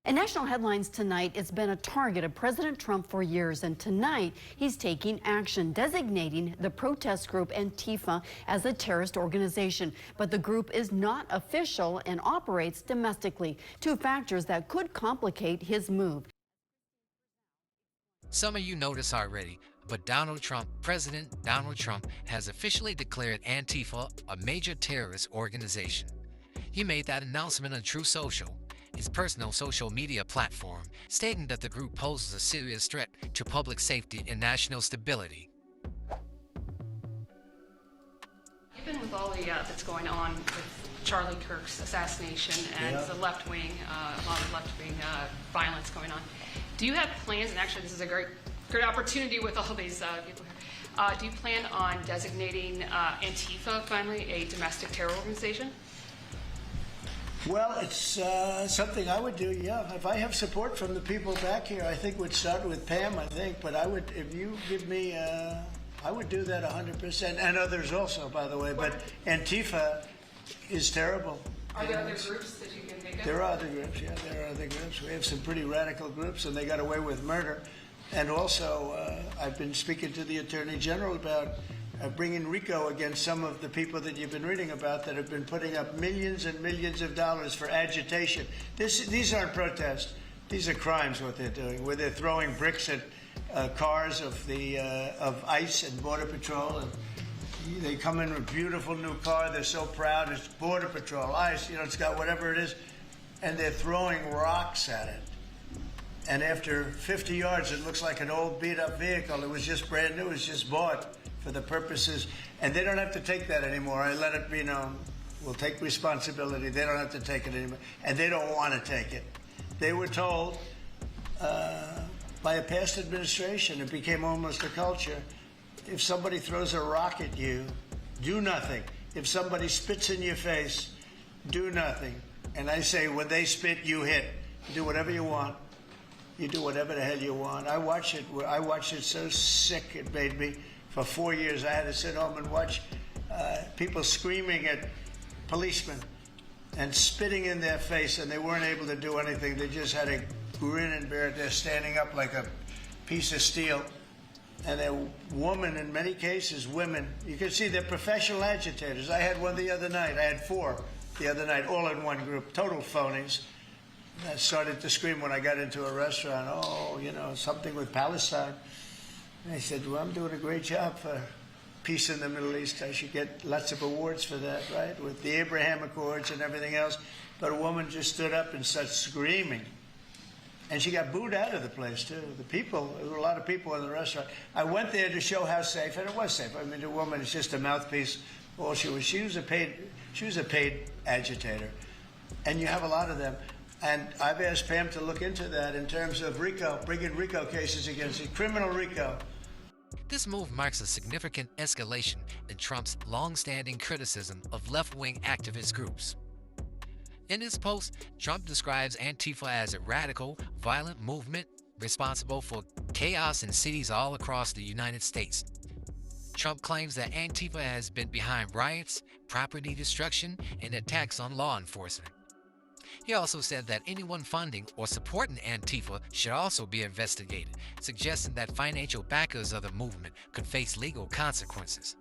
In national headlines tonight, it's been a target of President Trump for years, and tonight he's taking action, designating the protest group Antifa as a terrorist organization. But the group is not official and operates domestically, two factors that could complicate his move. Some of you know this already, but President Donald Trump has officially declared Antifa a major terrorist organization. He made that announcement on Truth Social, his personal social media platform, stating that the group poses a serious threat to public safety and national stability. Given with all that's going on with Charlie Kirk's assassination and the left-wing, a lot of left-wing violence going on, do you have plans, and actually this is a great opportunity with all these people here, do you plan on designating Antifa finally a domestic terror organization? Well, it's something I would do, yeah. If I have support from the people back here, I think we'd start with Pam, I think. But I would, if you give me, I would do that 100%, and others also, by the way. But Antifa is terrible. Are there other groups that you can think of? There are other groups, yeah, there are other groups. We have some pretty radical groups, and they got away with murder. And also, I've been speaking to the Attorney General about bringing RICO against some of the people that you've been reading about that have been putting up millions and millions of dollars for agitation. These aren't protests. These are crimes, what they're doing, where they're throwing bricks at cars of ICE and Border Patrol. And they come in with a beautiful new car. They're so proud. It's Border Patrol, ICE, you know, it's got whatever it is. And they're throwing rocks at it. And after 50 yards, it looks like an old beat-up vehicle. It was just brand new. It was just bought for the purposes, and they don't have to take that anymore. I let it be known. We'll take responsibility. They don't have to take it anymore, and they don't want to take it. They were told by a past administration, it became almost a culture, if somebody throws a rock at you, do nothing. If somebody spits in your face, do nothing. And I say, when they spit, you hit. You do whatever you want. You do whatever the hell you want. I watched it so sick it made me. For 4 years, I had to sit home and watch people screaming at policemen and spitting in their face, and they weren't able to do anything. They just had a grin and bear it. They're standing up like a piece of steel. And they're women, in many cases, women. You can see they're professional agitators. I had one the other night. I had 4 the other night, all in one group, total phonies. I started to scream when I got into a restaurant, oh, you know, something with Palestine. And I said, well, I'm doing a great job for peace in the Middle East. I should get lots of awards for that, right? With the Abraham Accords and everything else. But a woman just stood up and started screaming. And she got booed out of the place, too. The people, there were a lot of people in the restaurant. I went there to show how safe, and it was safe. I mean, the woman is just a mouthpiece. All she was a paid agitator. And you have a lot of them. And I've asked Pam to look into that in terms of RICO, bringing RICO cases against it, criminal RICO. This move marks a significant escalation in Trump's long-standing criticism of left-wing activist groups. In his post, Trump describes Antifa as a radical, violent movement responsible for chaos in cities all across the United States. Trump claims that Antifa has been behind riots, property destruction, and attacks on law enforcement. He also said that anyone funding or supporting Antifa should also be investigated, suggesting that financial backers of the movement could face legal consequences.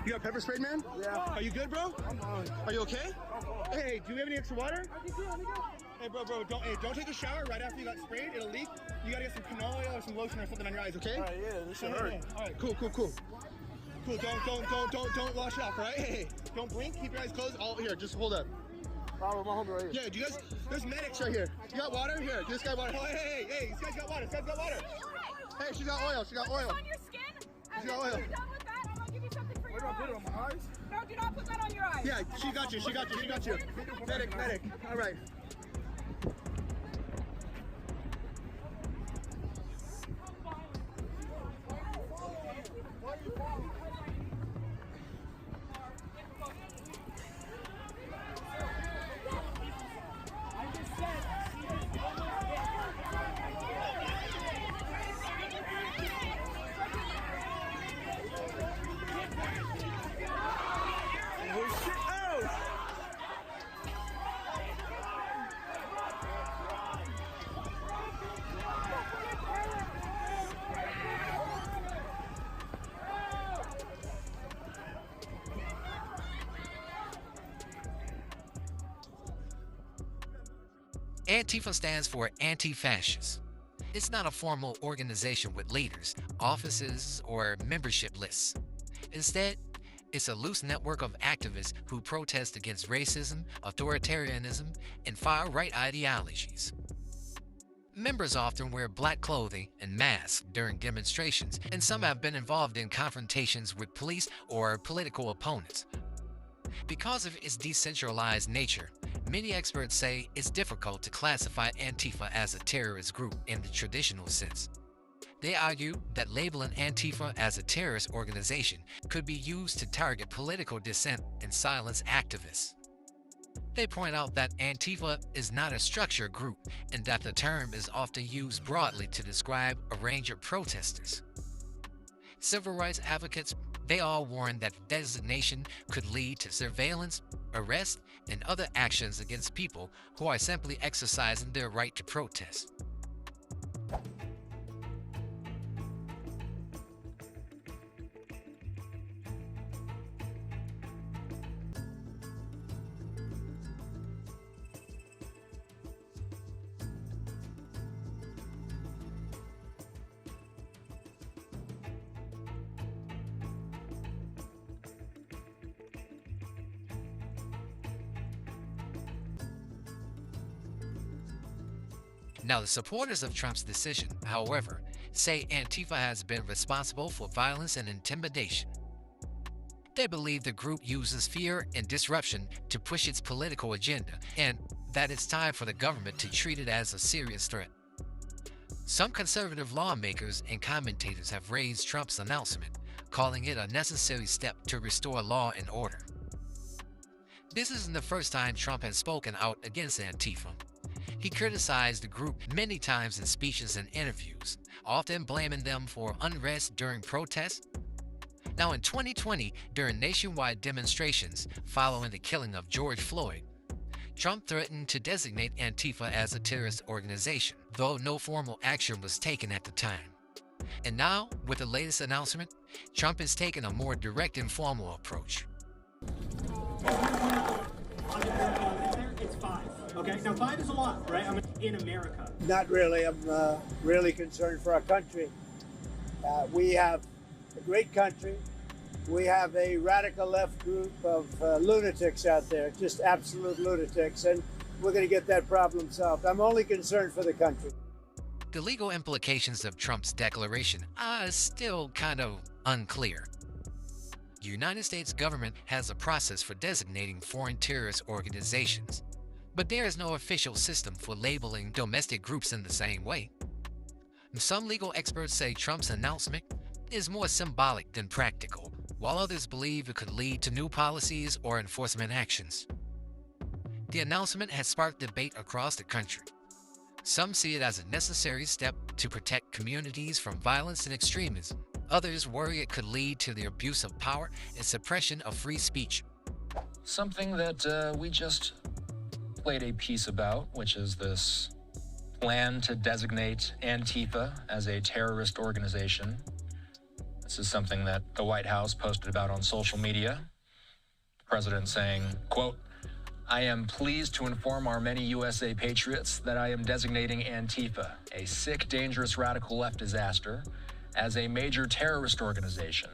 You got pepper spray, man? Yeah. Are you good, bro? I'm on. Are you okay? Hey, do you have any extra water? Hey, Hey, bro, don't take a shower right after you got sprayed. It'll leak. You gotta get some canola oil or some lotion or something on your eyes, okay? All right, yeah, this should hurt. All right, cool. Cool, don't wash it off, all right? Hey, don't blink, keep your eyes closed. All here, just hold up. Oh, my homie right here. Yeah, do you guys, there's medics right here. You got water? Here, this guy water. Hey, this guy's got water, Hey, she got oil. It's on your skin. And She got then when oil. you're done with that, I'm gonna give you something for your eyes. Put it on my eyes? No, do not put that on your eyes. Yeah, she got you. Medic. All right. Antifa stands for anti-fascist. It's not a formal organization with leaders, offices, or membership lists. Instead, it's a loose network of activists who protest against racism, authoritarianism, and far-right ideologies. Members often wear black clothing and masks during demonstrations, and some have been involved in confrontations with police or political opponents. Because of its decentralized nature, many experts say it's difficult to classify Antifa as a terrorist group in the traditional sense. They argue that labeling Antifa as a terrorist organization could be used to target political dissent and silence activists. They point out that Antifa is not a structured group and that the term is often used broadly to describe a range of protesters. Civil rights advocates, they all warn that designation could lead to surveillance, arrest, and other actions against people who are simply exercising their right to protest. Now, the supporters of Trump's decision, however, say Antifa has been responsible for violence and intimidation. They believe the group uses fear and disruption to push its political agenda, and that it's time for the government to treat it as a serious threat. Some conservative lawmakers and commentators have raised Trump's announcement, calling it a necessary step to restore law and order. This isn't the first time Trump has spoken out against Antifa. He criticized the group many times in speeches and interviews, often blaming them for unrest during protests. Now, in 2020, during nationwide demonstrations following the killing of George Floyd, Trump threatened to designate Antifa as a terrorist organization, though no formal action was taken at the time. And now, with the latest announcement, Trump is taking a more direct and formal approach. It's 5. Okay, now 5 is a lot, right? I'm in America. Not really. I'm really concerned for our country. We have a great country. We have a radical left group of lunatics out there, just absolute lunatics, and we're going to get that problem solved. I'm only concerned for the country. The legal implications of Trump's declaration are still kind of unclear. The United States government has a process for designating foreign terrorist organizations, but there is no official system for labeling domestic groups in the same way. Some legal experts say Trump's announcement is more symbolic than practical, while others believe it could lead to new policies or enforcement actions. The announcement has sparked debate across the country. Some see it as a necessary step to protect communities from violence and extremism. Others worry it could lead to the abuse of power and suppression of free speech. Something that we just played a piece about, which is this plan to designate Antifa as a terrorist organization. This is something that the White House posted about on social media. The president saying, quote, I am pleased to inform our many USA patriots that I am designating Antifa, a sick, dangerous radical left disaster, as a major terrorist organization.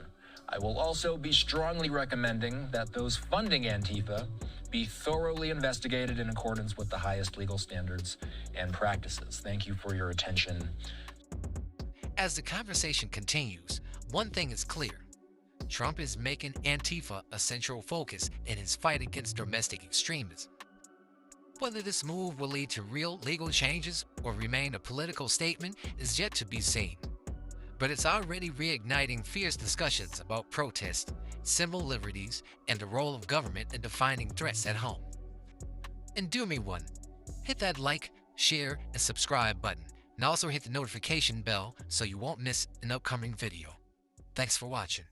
I will also be strongly recommending that those funding Antifa be thoroughly investigated in accordance with the highest legal standards and practices. Thank you for your attention. As the conversation continues, one thing is clear. Trump is making Antifa a central focus in his fight against domestic extremism. Whether this move will lead to real legal changes or remain a political statement is yet to be seen. But it's already reigniting fierce discussions about protest, civil liberties, and the role of government in defining threats at home. And do me one, hit that like, share, and subscribe button, and also hit the notification bell so you won't miss an upcoming video. Thanks for watching.